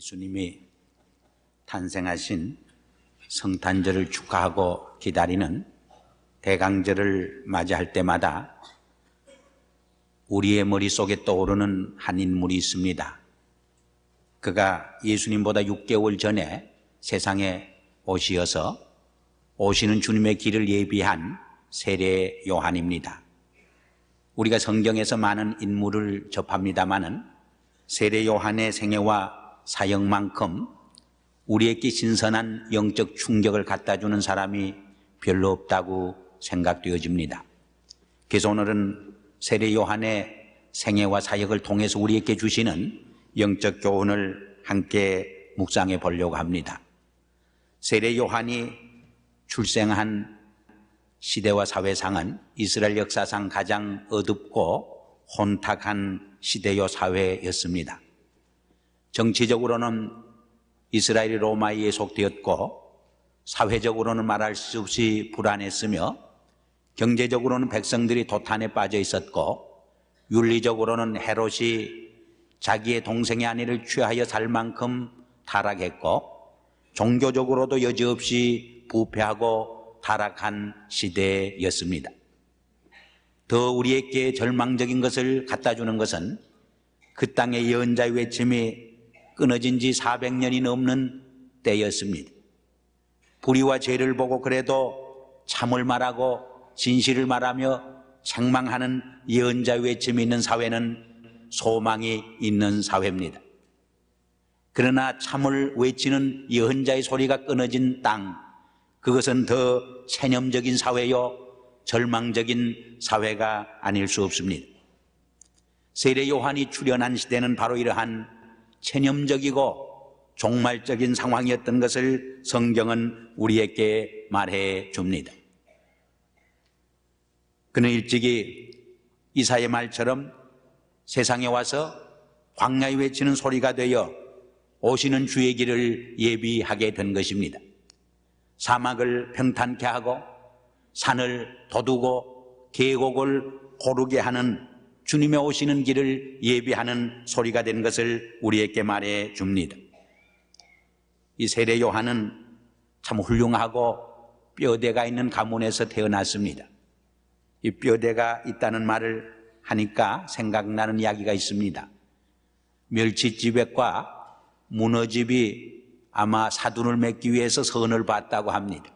예수님이 탄생하신 성탄절을 축하하고 기다리는 대강절을 맞이할 때마다 우리의 머릿속에 떠오르는 한 인물이 있습니다. 그가 예수님보다 6개월 전에 세상에 오시어서 오시는 주님의 길을 예비한 세례 요한입니다. 우리가 성경에서 많은 인물을 접합니다마는 세례 요한의 생애와 사역만큼 우리에게 신선한 영적 충격을 갖다주는 사람이 별로 없다고 생각되어집니다. 그래서 오늘은 세례 요한의 생애와 사역을 통해서 우리에게 주시는 영적 교훈을 함께 묵상해 보려고 합니다. 세례 요한이 출생한 시대와 사회상은 이스라엘 역사상 가장 어둡고 혼탁한 시대요 사회였습니다. 정치적으로는 이스라엘이 로마에 속되었고 사회적으로는 말할 수 없이 불안했으며 경제적으로는 백성들이 도탄에 빠져 있었고 윤리적으로는 헤롯이 자기의 동생의 아내를 취하여 살 만큼 타락했고 종교적으로도 여지없이 부패하고 타락한 시대였습니다. 더 우리에게 절망적인 것을 갖다주는 것은 그 땅의 예언자의 외침이 끊어진 지 400년이 넘는 때였습니다. 불의와 죄를 보고 그래도 참을 말하고 진실을 말하며 책망하는 예언자의 외침이 있는 사회는 소망이 있는 사회입니다. 그러나 참을 외치는 예언자의 소리가 끊어진 땅, 그것은 더 체념적인 사회요 절망적인 사회가 아닐 수 없습니다. 세례 요한이 출현한 시대는 바로 이러한 체념적이고 종말적인 상황이었던 것을 성경은 우리에게 말해 줍니다. 그는 일찍이 이사야의 말처럼 세상에 와서 광야에 외치는 소리가 되어 오시는 주의 길을 예비하게 된 것입니다. 사막을 평탄케 하고 산을 돋우고 계곡을 고르게 하는 주님의 오시는 길을 예비하는 소리가 된 것을 우리에게 말해 줍니다. 이 세례 요한은 참 훌륭하고 뼈대가 있는 가문에서 태어났습니다. 이 뼈대가 있다는 말을 하니까 생각나는 이야기가 있습니다. 멸치집액과 문어집이 아마 사돈을 맺기 위해서 선을 봤다고 합니다.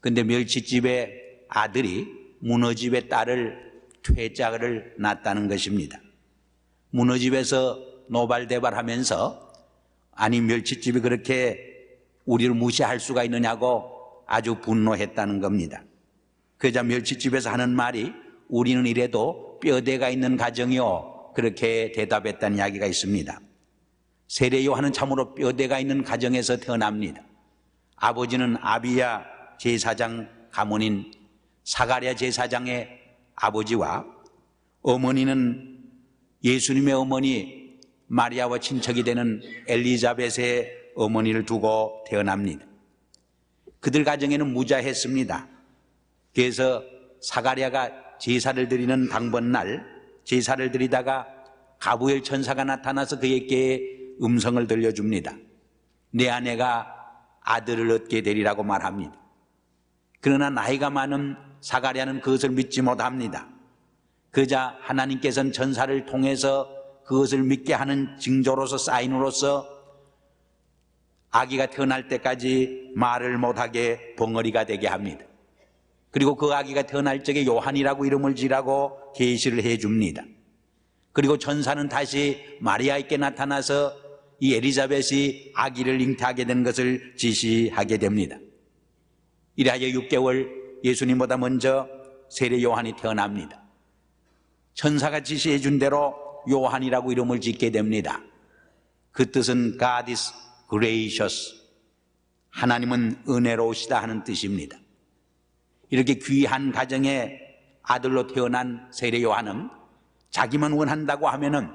그런데 멸치집의 아들이 문어집의 딸을 퇴짜를 낳았다는 것입니다. 문어집에서 노발대발하면서 아니 멸치집이 그렇게 우리를 무시할 수가 있느냐고 아주 분노했다는 겁니다. 그러자 멸치집에서 하는 말이 우리는 이래도 뼈대가 있는 가정이요 그렇게 대답했다는 이야기가 있습니다. 세례 요한은 참으로 뼈대가 있는 가정에서 태어납니다. 아버지는 아비야 제사장 가문인 사가랴 제사장의 아버지와 어머니는 예수님의 어머니 마리아와 친척이 되는 엘리자벳의 어머니를 두고 태어납니다. 그들 가정에는 무자했습니다. 그래서 사가랴가 제사를 드리는 당번날 제사를 드리다가 가브리엘 천사가 나타나서 그에게 음성을 들려줍니다. 내 아내가 아들을 얻게 되리라고 말합니다. 그러나 나이가 많은 사가랴는 그것을 믿지 못합니다. 그러자 하나님께서는 천사를 통해서 그것을 믿게 하는 징조로서 사인으로서 아기가 태어날 때까지 말을 못하게 벙어리가 되게 합니다. 그리고 그 아기가 태어날 적에 요한이라고 이름을 지라고 계시를 해줍니다. 그리고 천사는 다시 마리아에게 나타나서 이 엘리자벳이 아기를 잉태하게 된 것을 지시하게 됩니다. 이래하여 6개월 예수님보다 먼저 세례 요한이 태어납니다. 천사가 지시해 준 대로 요한이라고 이름을 짓게 됩니다. 그 뜻은 God is gracious, 하나님은 은혜로우시다 하는 뜻입니다. 이렇게 귀한 가정의 아들로 태어난 세례 요한은 자기만 원한다고 하면은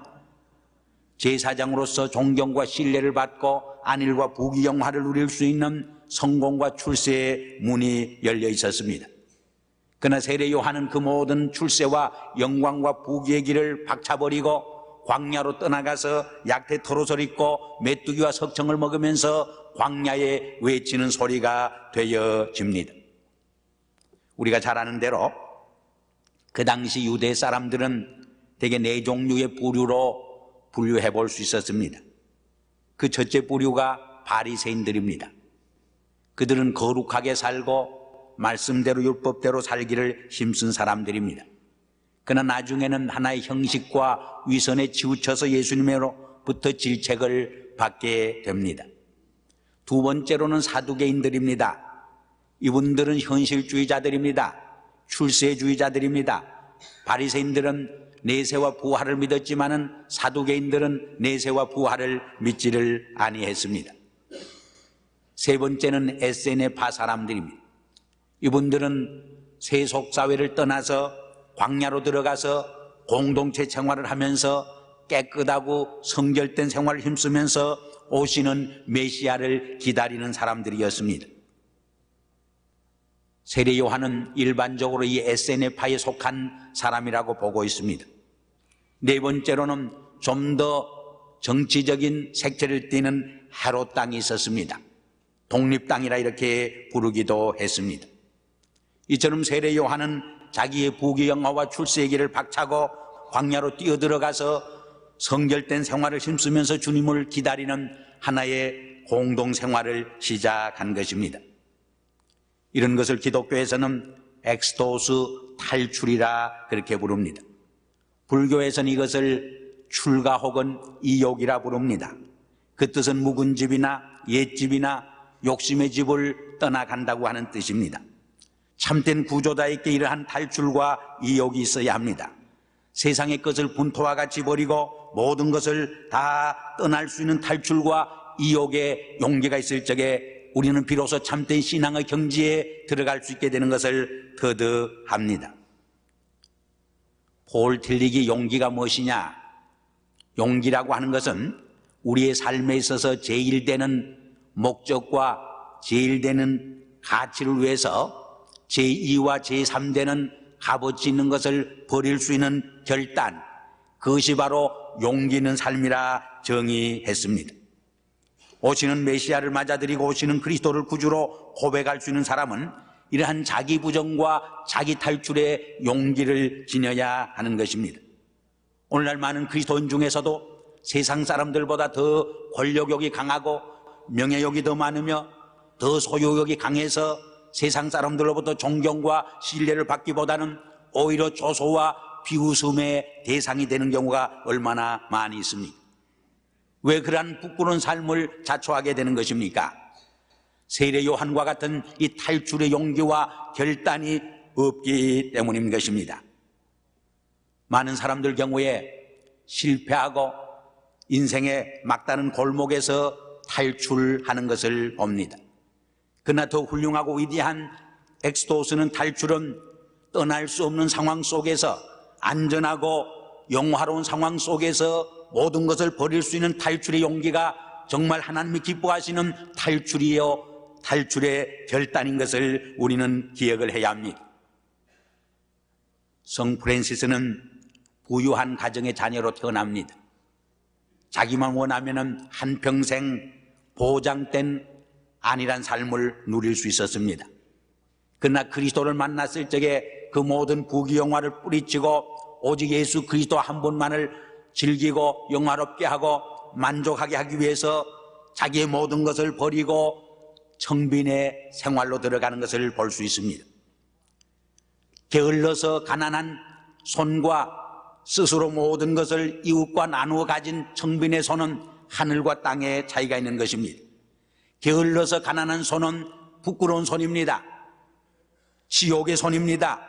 제사장으로서 존경과 신뢰를 받고 안일과 부귀영화를 누릴 수 있는 성공과 출세의 문이 열려 있었습니다. 그러나 세례 요한은 그 모든 출세와 영광과 부귀의 길을 박차버리고 광야로 떠나가서 약태 털옷을 입고 메뚜기와 석청을 먹으면서 광야에 외치는 소리가 되어집니다. 우리가 잘 아는 대로 그 당시 유대 사람들은 대개 네 종류의 부류로 분류해 볼 수 있었습니다. 그 첫째 부류가 바리새인들입니다. 그들은 거룩하게 살고 말씀대로 율법대로 살기를 힘쓴 사람들입니다. 그러나 나중에는 하나의 형식과 위선에 치우쳐서 예수님으로부터 질책을 받게 됩니다. 두 번째로는 사두개인들입니다. 이분들은 현실주의자들입니다. 출세주의자들입니다. 바리새인들은 내세와 부활을 믿었지만은 사두개인들은 내세와 부활을 믿지를 아니했습니다. 세 번째는 에세네파 사람들입니다. 이분들은 세속사회를 떠나서 광야로 들어가서 공동체 생활을 하면서 깨끗하고 성결된 생활을 힘쓰면서 오시는 메시아를 기다리는 사람들이었습니다. 세례 요한은 일반적으로 이 에세네파에 속한 사람이라고 보고 있습니다. 네 번째로는 좀 더 정치적인 색채를 띠는 헤롯 땅이 있었습니다. 독립당이라 이렇게 부르기도 했습니다. 이처럼 세례 요한은 자기의 부귀영화와 출세의 길을 박차고 광야로 뛰어들어가서 성결된 생활을 힘쓰면서 주님을 기다리는 하나의 공동생활을 시작한 것입니다. 이런 것을 기독교에서는 엑스도스 탈출이라 그렇게 부릅니다. 불교에서는 이것을 출가 혹은 이욕이라 부릅니다. 그 뜻은 묵은 집이나 옛집이나 욕심의 집을 떠나간다고 하는 뜻입니다. 참된 구조자에게 이러한 탈출과 이욕이 있어야 합니다. 세상의 것을 분토와 같이 버리고 모든 것을 다 떠날 수 있는 탈출과 이욕의 용기가 있을 적에 우리는 비로소 참된 신앙의 경지에 들어갈 수 있게 되는 것을 거듭합니다. 폴 틸릭이 용기가 무엇이냐? 용기라고 하는 것은 우리의 삶에 있어서 제일 되는 목적과 제일 되는 가치를 위해서 제2와 제3되는 값어치 있는 것을 버릴 수 있는 결단, 그것이 바로 용기 있는 삶이라 정의했습니다. 오시는 메시아를 맞아들이고 오시는 그리스도를 구주로 고백할 수 있는 사람은 이러한 자기 부정과 자기 탈출의 용기를 지녀야 하는 것입니다. 오늘날 많은 그리스도인 중에서도 세상 사람들보다 더 권력욕이 강하고 명예욕이 더 많으며 더 소유욕이 강해서 세상 사람들로부터 존경과 신뢰를 받기보다는 오히려 조소와 비웃음의 대상이 되는 경우가 얼마나 많이 있습니까? 왜 그러한 부끄러운 삶을 자초하게 되는 것입니까? 세례 요한과 같은 이 탈출의 용기와 결단이 없기 때문인 것입니다. 많은 사람들 경우에 실패하고 인생의 막다른 골목에서 탈출하는 것을 봅니다. 그러나 더 훌륭하고 위대한 엑스도스는 탈출은 떠날 수 없는 상황 속에서 안전하고 영화로운 상황 속에서 모든 것을 버릴 수 있는 탈출의 용기가 정말 하나님이 기뻐하시는 탈출이요 탈출의 결단인 것을 우리는 기억을 해야 합니다. 성 프란시스는 부유한 가정의 자녀로 태어납니다. 자기만 원하면 한평생 보장된 안일한 삶을 누릴 수 있었습니다. 그러나 그리스도를 만났을 적에 그 모든 부귀영화를 뿌리치고 오직 예수 그리스도 한 분만을 즐기고 영화롭게 하고 만족하게 하기 위해서 자기의 모든 것을 버리고 청빈의 생활로 들어가는 것을 볼 수 있습니다. 게을러서 가난한 손과 스스로 모든 것을 이웃과 나누어 가진 청빈의 손은 하늘과 땅의 차이가 있는 것입니다. 게을러서 가난한 손은 부끄러운 손입니다. 지옥의 손입니다.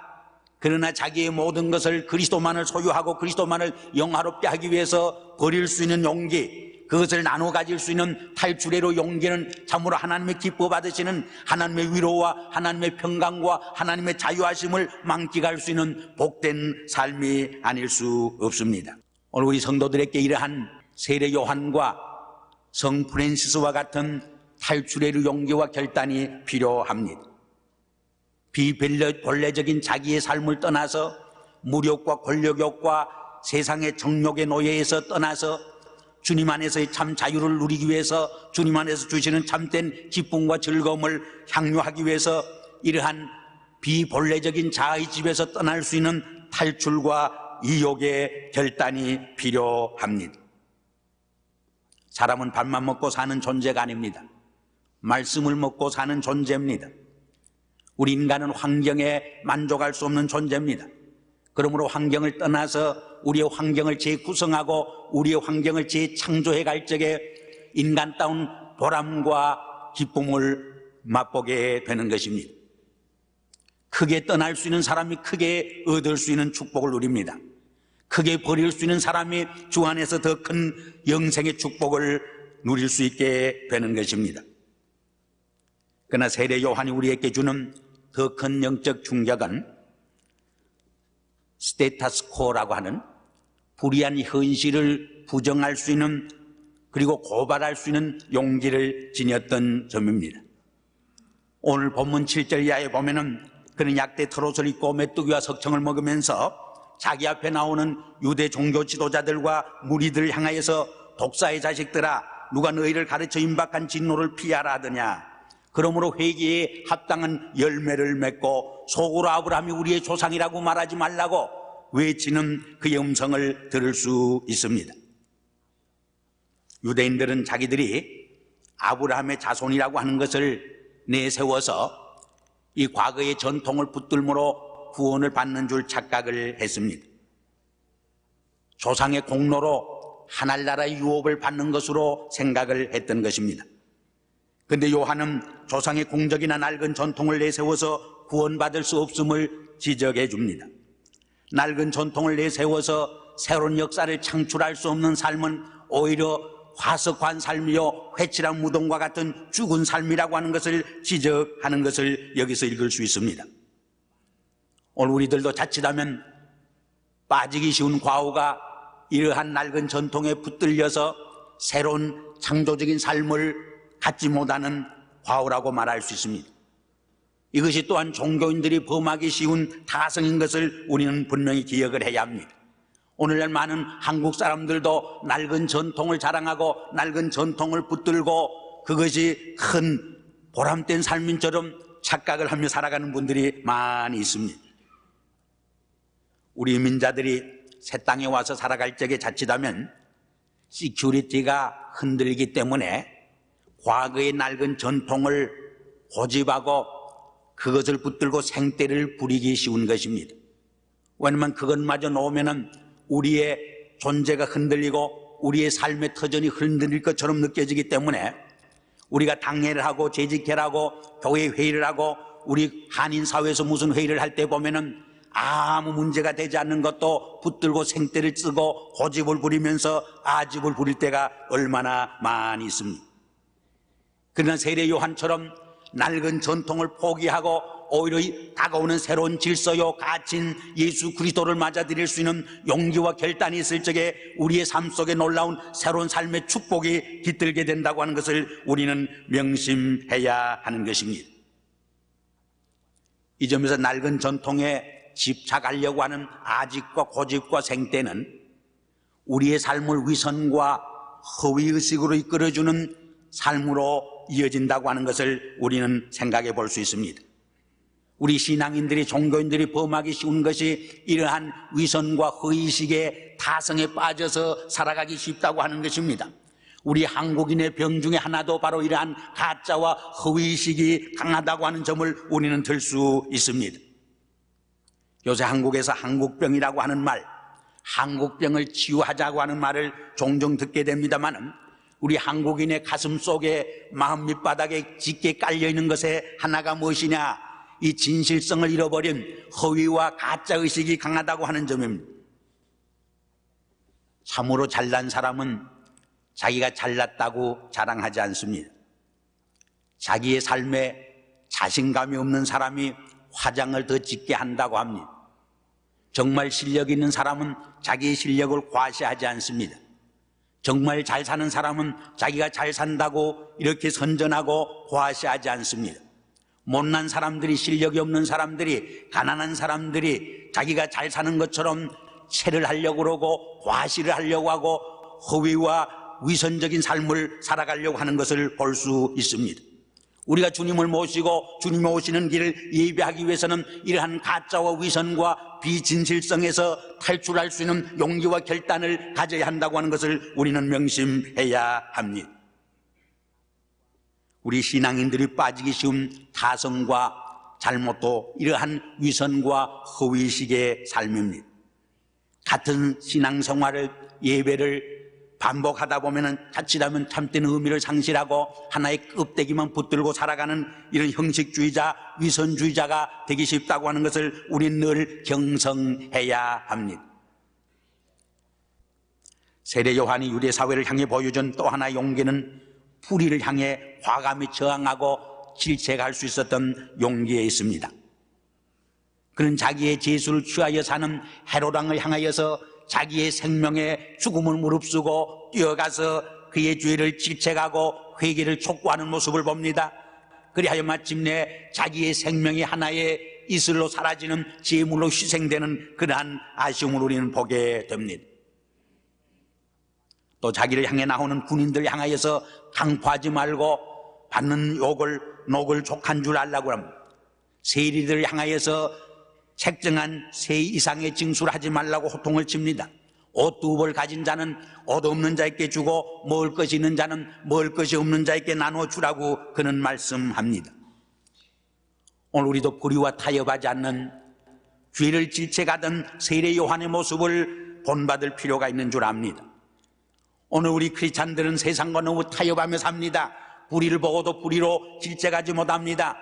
그러나 자기의 모든 것을 그리스도만을 소유하고 그리스도만을 영화롭게 하기 위해서 버릴 수 있는 용기, 그것을 나눠 가질 수 있는 탈출의 용기는 참으로 하나님의 기뻐 받으시는 하나님의 위로와 하나님의 평강과 하나님의 자유하심을 만끽할 수 있는 복된 삶이 아닐 수 없습니다. 오늘 우리 성도들에게 이러한 세례 요한과 성 프란시스와 같은 탈출의 용기와 결단이 필요합니다. 비본래적인 자기의 삶을 떠나서 무력과 권력욕과 세상의 정욕의 노예에서 떠나서 주님 안에서의 참 자유를 누리기 위해서 주님 안에서 주시는 참된 기쁨과 즐거움을 향유하기 위해서 이러한 비본래적인 자아의 집에서 떠날 수 있는 탈출과 이욕의 결단이 필요합니다. 사람은 밥만 먹고 사는 존재가 아닙니다. 말씀을 먹고 사는 존재입니다. 우리 인간은 환경에 만족할 수 없는 존재입니다. 그러므로 환경을 떠나서 우리의 환경을 재구성하고 우리의 환경을 재창조해 갈 적에 인간다운 보람과 기쁨을 맛보게 되는 것입니다. 크게 떠날 수 있는 사람이 크게 얻을 수 있는 축복을 누립니다. 크게 버릴 수 있는 사람이 주 안에서 더 큰 영생의 축복을 누릴 수 있게 되는 것입니다. 그러나 세례 요한이 우리에게 주는 더 큰 영적 충격은 스테타스코라고 하는 불의한 현실을 부정할 수 있는 그리고 고발할 수 있는 용기를 지녔던 점입니다. 오늘 본문 7절 이하에 보면은 그는 약대 털옷을 입고 메뚜기와 석청을 먹으면서 자기 앞에 나오는 유대 종교 지도자들과 무리들을 향하여서 독사의 자식들아 누가 너희를 가르쳐 임박한 진노를 피하라 하더냐. 그러므로 회개에 합당한 열매를 맺고 속으로 아브라함이 우리의 조상이라고 말하지 말라고 외치는 그의 음성을 들을 수 있습니다. 유대인들은 자기들이 아브라함의 자손이라고 하는 것을 내세워서 이 과거의 전통을 붙들므로 구원을 받는 줄 착각을 했습니다. 조상의 공로로 하늘나라의 유업을 받는 것으로 생각을 했던 것입니다. 그런데 요한은 조상의 공적이나 낡은 전통을 내세워서 구원받을 수 없음을 지적해 줍니다. 낡은 전통을 내세워서 새로운 역사를 창출할 수 없는 삶은 오히려 화석한 삶이요 회칠한 무덤과 같은 죽은 삶이라고 하는 것을 지적하는 것을 여기서 읽을 수 있습니다. 오늘 우리들도 자칫하면 빠지기 쉬운 과오가 이러한 낡은 전통에 붙들려서 새로운 창조적인 삶을 갖지 못하는 과오라고 말할 수 있습니다. 이것이 또한 종교인들이 범하기 쉬운 타성인 것을 우리는 분명히 기억을 해야 합니다. 오늘날 많은 한국 사람들도 낡은 전통을 자랑하고 낡은 전통을 붙들고 그것이 큰 보람된 삶인처럼 착각을 하며 살아가는 분들이 많이 있습니다. 우리 민자들이 새 땅에 와서 살아갈 적에 자칫하면 시큐리티가 흔들리기 때문에 과거의 낡은 전통을 고집하고 그것을 붙들고 생떼를 부리기 쉬운 것입니다. 왜냐하면 그것마저 놓으면 우리의 존재가 흔들리고 우리의 삶의 터전이 흔들릴 것처럼 느껴지기 때문에 우리가 당회를 하고 재직회를 하고 교회 회의를 하고 우리 한인사회에서 무슨 회의를 할 때 보면은 아무 문제가 되지 않는 것도 붙들고 생떼를 쓰고 고집을 부리면서 아집을 부릴 때가 얼마나 많이 있습니다. 그러나 세례 요한처럼 낡은 전통을 포기하고 오히려 다가오는 새로운 질서요 가치인 예수 그리스도를 맞아들일 수 있는 용기와 결단이 있을 적에 우리의 삶 속에 놀라운 새로운 삶의 축복이 깃들게 된다고 하는 것을 우리는 명심해야 하는 것입니다. 이 점에서 낡은 전통에 집착하려고 하는 아집과 고집과 생떼는 우리의 삶을 위선과 허위의식으로 이끌어주는 삶으로 이어진다고 하는 것을 우리는 생각해 볼 수 있습니다. 우리 신앙인들이 종교인들이 범하기 쉬운 것이 이러한 위선과 허위의식의 타성에 빠져서 살아가기 쉽다고 하는 것입니다. 우리 한국인의 병 중에 하나도 바로 이러한 가짜와 허위의식이 강하다고 하는 점을 우리는 들 수 있습니다. 요새 한국에서 한국병이라고 하는 말, 한국병을 치유하자고 하는 말을 종종 듣게 됩니다만 우리 한국인의 가슴 속에 마음 밑바닥에 짙게 깔려있는 것에 하나가 무엇이냐, 이 진실성을 잃어버린 허위와 가짜의식이 강하다고 하는 점입니다. 참으로 잘난 사람은 자기가 잘났다고 자랑하지 않습니다. 자기의 삶에 자신감이 없는 사람이 화장을 더 짙게 한다고 합니다. 정말 실력 있는 사람은 자기의 실력을 과시하지 않습니다. 정말 잘 사는 사람은 자기가 잘 산다고 이렇게 선전하고 과시하지 않습니다. 못난 사람들이, 실력이 없는 사람들이, 가난한 사람들이 자기가 잘 사는 것처럼 체를 하려고 그러고 과시를 하려고 하고 허위와 위선적인 삶을 살아가려고 하는 것을 볼 수 있습니다. 우리가 주님을 모시고 주님이 오시는 길을 예배하기 위해서는 이러한 가짜와 위선과 비진실성에서 탈출할 수 있는 용기와 결단을 가져야 한다고 하는 것을 우리는 명심해야 합니다. 우리 신앙인들이 빠지기 쉬운 타성과 잘못도 이러한 위선과 허위식의 삶입니다. 같은 신앙생활을 예배를 반복하다 보면은 자칫하면 참된 의미를 상실하고 하나의 껍데기만 붙들고 살아가는 이런 형식주의자, 위선주의자가 되기 쉽다고 하는 것을 우리는 늘 경성해야 합니다. 세례 요한이 유대 사회를 향해 보여준 또 하나의 용기는 불의를 향해 과감히 저항하고 질책할 수 있었던 용기에 있습니다. 그는 자기의 재수를 취하여 사는 헤롯 왕을 향하여서 자기의 생명에 죽음을 무릅쓰고 뛰어가서 그의 죄를 질책하고 회개를 촉구하는 모습을 봅니다. 그리하여 마침내 자기의 생명이 하나의 이슬로 사라지는 제물로 희생되는 그러한 아쉬움을 우리는 보게 됩니다. 또 자기를 향해 나오는 군인들 향하여서 강포하지 말고 받는 녹을 족한 줄 알라고 합니다. 세리들을 향하여서 책정한 세 이상의 징수를 하지 말라고 호통을 칩니다. 옷 두 벌 가진 자는 옷 없는 자에게 주고 먹을 것이 있는 자는 먹을 것이 없는 자에게 나눠주라고 그는 말씀합니다. 오늘 우리도 불의와 타협하지 않는 죄를 질책하던 세례 요한의 모습을 본받을 필요가 있는 줄 압니다. 오늘 우리 크리스찬들은 세상과 너무 타협하며 삽니다. 불의를 보고도 불의로 질책하지 못합니다.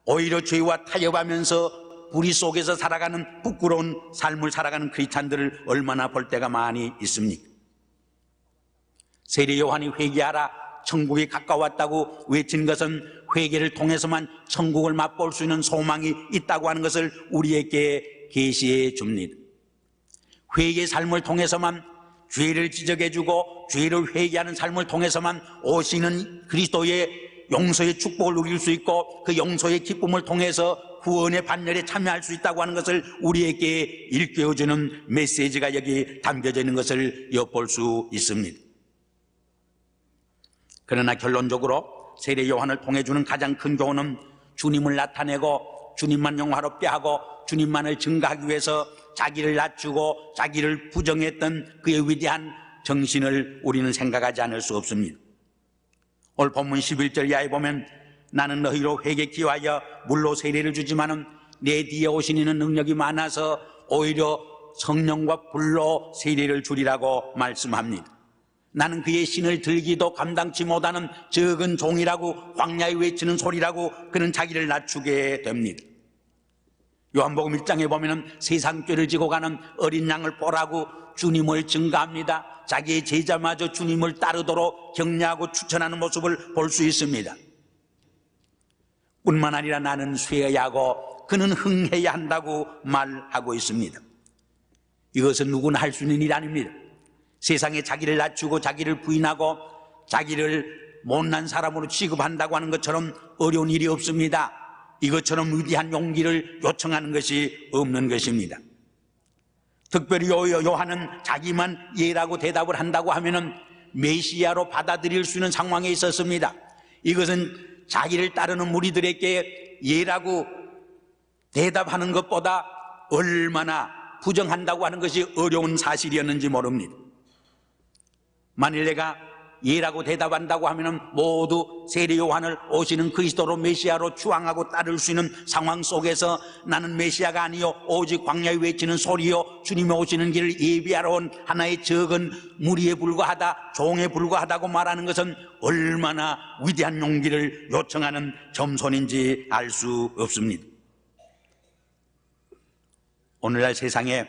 오히려 죄와 타협하면서 불의 속에서 살아가는 부끄러운 삶을 살아가는 크리스찬들을 얼마나 볼 때가 많이 있습니까? 세례 요한이 회개하라, 천국이 가까웠다고 외친 것은 회개를 통해서만 천국을 맛볼 수 있는 소망이 있다고 하는 것을 우리에게 계시해 줍니다. 회개의 삶을 통해서만 죄를 지적해주고 죄를 회개하는 삶을 통해서만 오시는 그리스도의 용서의 축복을 누릴 수 있고 그 용서의 기쁨을 통해서 구원의 반열에 참여할 수 있다고 하는 것을 우리에게 일깨워주는 메시지가 여기 담겨져 있는 것을 엿볼 수 있습니다. 그러나 결론적으로 세례 요한을 통해 주는 가장 큰 교훈은 주님을 나타내고 주님만 영화롭게 하고 주님만을 증거하기 위해서 자기를 낮추고 자기를 부정했던 그의 위대한 정신을 우리는 생각하지 않을 수 없습니다. 오늘 본문 11절 이하에 보면 나는 너희로 회개 기하여 물로 세례를 주지만은 내 뒤에 오신 이는 능력이 많아서 오히려 성령과 불로 세례를 주리라고 말씀합니다. 나는 그의 신을 들기도 감당치 못하는 적은 종이라고 광야에 외치는 소리라고 그는 자기를 낮추게 됩니다. 요한복음 1장에 보면 세상 죄를 지고 가는 어린 양을 보라고 주님을 증거합니다. 자기의 제자마저 주님을 따르도록 격려하고 추천하는 모습을 볼 수 있습니다. 뿐만 아니라 나는 쇠해야 하고 그는 흥해야 한다고 말하고 있습니다. 이것은 누구나 할 수 있는 일이 아닙니다. 세상에 자기를 낮추고 자기를 부인하고 자기를 못난 사람으로 취급한다고 하는 것처럼 어려운 일이 없습니다. 이것처럼 위대한 용기를 요청하는 것이 없는 것입니다. 특별히 요한은 자기만 예라고 대답을 한다고 하면은 메시아로 받아들일 수 있는 상황에 있었습니다. 이것은 자기를 따르는 무리들에게 예라고 대답하는 것보다 얼마나 부정한다고 하는 것이 어려운 사실이었는지 모릅니다. 만일 내가 예라고 대답한다고 하면 모두 세례 요한을 오시는 그리스도로 메시아로 추앙하고 따를 수 있는 상황 속에서 나는 메시아가 아니요 오직 광야에 외치는 소리요 주님이 오시는 길을 예비하러 온 하나의 적은 무리에 불과하다, 종에 불과하다고 말하는 것은 얼마나 위대한 용기를 요청하는 점손인지 알 수 없습니다. 오늘날 세상에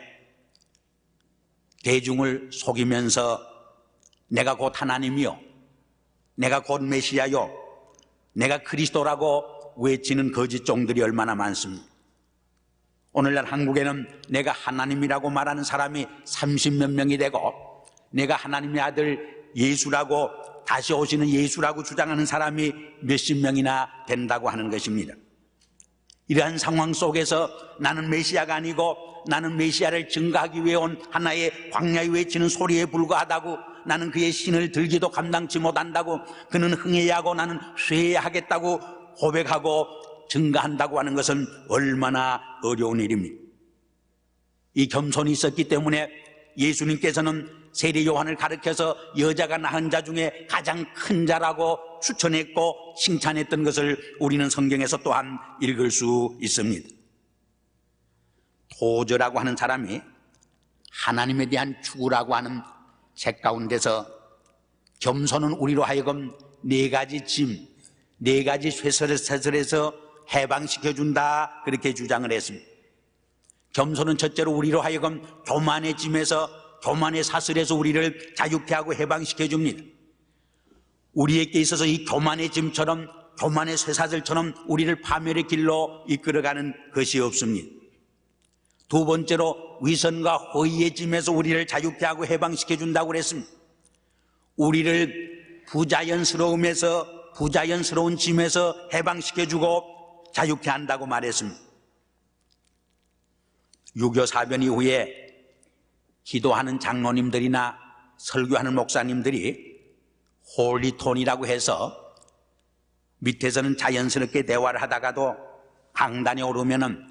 대중을 속이면서 내가 곧 하나님이요, 내가 곧 메시아요, 내가 그리스도라고 외치는 거짓 종들이 얼마나 많습니다. 오늘날 한국에는 내가 하나님이라고 말하는 사람이 30몇 명이 되고 내가 하나님의 아들 예수라고 다시 오시는 예수라고 주장하는 사람이 몇십 명이나 된다고 하는 것입니다. 이러한 상황 속에서 나는 메시아가 아니고 나는 메시아를 증거하기 위해 온 하나의 광야에 외치는 소리에 불과하다고, 나는 그의 신을 들기도 감당치 못한다고, 그는 흥해야 하고 나는 쇠해야 하겠다고 고백하고 증거한다고 하는 것은 얼마나 어려운 일입니까? 이 겸손이 있었기 때문에 예수님께서는 세례 요한을 가르쳐서 여자가 낳은 자 중에 가장 큰 자라고 추천했고 칭찬했던 것을 우리는 성경에서 또한 읽을 수 있습니다. 토저라고 하는 사람이 하나님에 대한 추구라고 하는 책 가운데서 겸손은 우리로 하여금 네 가지 짐, 네 가지 쇠설에서 해방시켜준다, 그렇게 주장을 했습니다. 겸손은 첫째로 우리로 하여금 교만의 짐에서, 교만의 사슬에서 우리를 자유케 하고 해방시켜 줍니다. 우리에게 있어서 이 교만의 짐처럼, 교만의 쇠사슬처럼 우리를 파멸의 길로 이끌어가는 것이 없습니다. 두 번째로 위선과 허위의 짐에서 우리를 자유케 하고 해방시켜 준다고 그랬습니다. 우리를 부자연스러운 짐에서 해방시켜 주고 자유케 한다고 말했습니다. 6.25 사변 이후에 기도하는 장로님들이나 설교하는 목사님들이 홀리톤이라고 해서 밑에서는 자연스럽게 대화를 하다가도 강단에 오르면은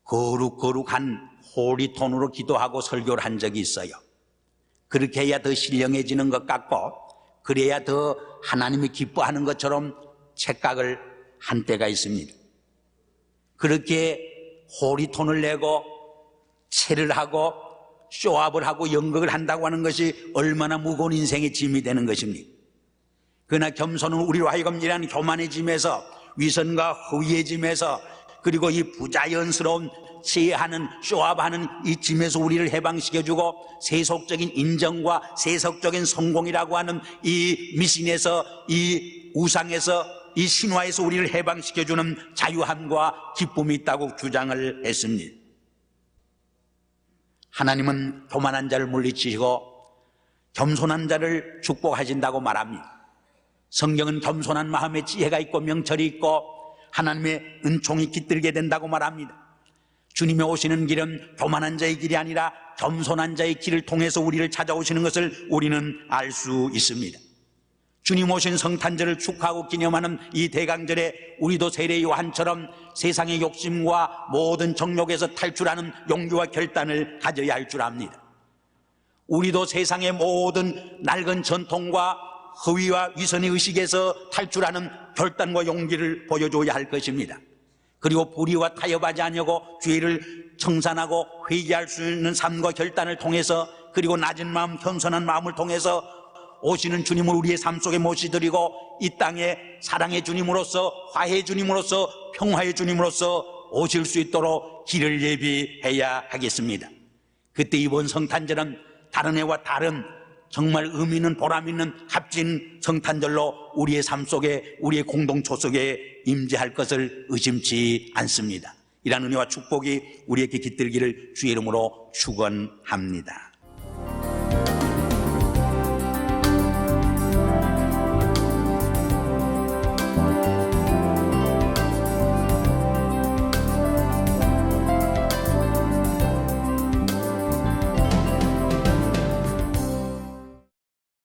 거룩한 홀리톤으로 기도하고 설교를 한 적이 있어요. 그렇게 해야 더 신령해지는 것 같고, 그래야 더 하나님이 기뻐하는 것처럼 착각을 한 때가 있습니다. 그렇게 홀리톤을 내고 체를 하고 쇼업을 하고 연극을 한다고 하는 것이 얼마나 무거운 인생의 짐이 되는 것입니까? 그러나 겸손은 우리로 하여금 이러한 교만의 짐에서, 위선과 허위의 짐에서, 그리고 이 부자연스러운 체하는 쇼업하는 이 짐에서 우리를 해방시켜주고 세속적인 인정과 세속적인 성공이라고 하는 이 미신에서, 이 우상에서, 이 신화에서 우리를 해방시켜주는 자유함과 기쁨이 있다고 주장을 했습니다. 하나님은 교만한 자를 물리치시고 겸손한 자를 축복하신다고 말합니다. 성경은 겸손한 마음에 지혜가 있고 명철이 있고 하나님의 은총이 깃들게 된다고 말합니다. 주님이 오시는 길은 교만한 자의 길이 아니라 겸손한 자의 길을 통해서 우리를 찾아오시는 것을 우리는 알 수 있습니다. 주님 오신 성탄절을 축하하고 기념하는 이 대강절에 우리도 세례 요한처럼 세상의 욕심과 모든 정욕에서 탈출하는 용기와 결단을 가져야 할 줄 압니다. 우리도 세상의 모든 낡은 전통과 허위와 위선의 의식에서 탈출하는 결단과 용기를 보여줘야 할 것입니다. 그리고 불의와 타협하지 않으려고 죄를 청산하고 회개할 수 있는 삶과 결단을 통해서, 그리고 낮은 마음, 겸손한 마음을 통해서 오시는 주님을 우리의 삶 속에 모시드리고 이 땅에 사랑의 주님으로서, 화해의 주님으로서, 평화의 주님으로서 오실 수 있도록 길을 예비해야 하겠습니다. 그때 이번 성탄절은 다른 해와 다른 정말 의미 있는 보람 있는 값진 성탄절로 우리의 삶 속에, 우리의 공동체 속에 임재할 것을 의심치 않습니다. 이러한 은혜와 축복이 우리에게 깃들기를 주의 이름으로 축원합니다.